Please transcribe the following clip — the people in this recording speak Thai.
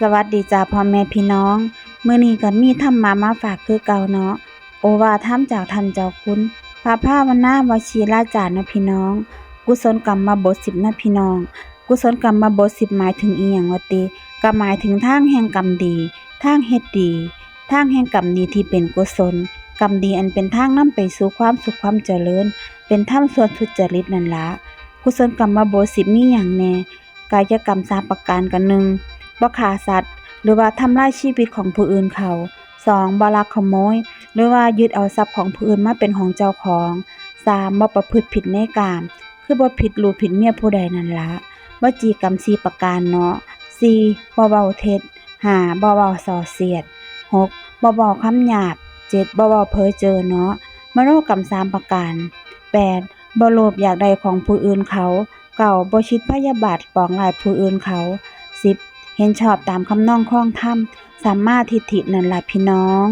สวัสดีจ้าพ่อแม่พี่น้องมื้อนี้ก็มีธรรมะมาฝากคือเก่าเนาะโอวาทธรรมจากท่านเจ้าคุณพระภาวนาวชิราจารย์นะพี่น้องกุศลกรรมบท10นะพี่น้องกุศลกรรมบท10หมายถึงอีหยังวะติก็หมายถึงทางแห่งกรรมดีทางเฮ็ดดีทางแห่งกรรมดีที่เป็นกุศลกรรมดีอันเป็นทางนำไปสู่ความสุขความเจริญเป็นธรรมส่วนทุจริตนั่นล่ะกุศลกรรมบท10มีหยังแหน่กายกรรม3ประการก็1บ่ฆ่าสัตว์หรือว่าทำลายชีวิตของผู้อื่นเขา2บ่ลักขโมยหรือว่ายึดเอาทรัพย์ของผู้อื่นมาเป็นของเจ้าของ3บ่ประพฤติผิดในกามคือบ่ผิดลูกผิดเมียผู้ใดนั่นล่ะวจีกรรม4ประการเนาะ4บ่เว้าเท็จ5บ่เว้าส่อเสียด6บ่เว้าคำหยาบ7บ่เว้าเพ้อเจ้อเนาะมโนกรรม3ประการ8บ่โลภอยากได้ของผู้อื่นเขา9บ่คิดพยาบาทปองร้ายผู้อื่นเขา10เห็นชอบตามคำนองครองธรรมสัมมาทิฏฐินั่นล่ะพี่น้อง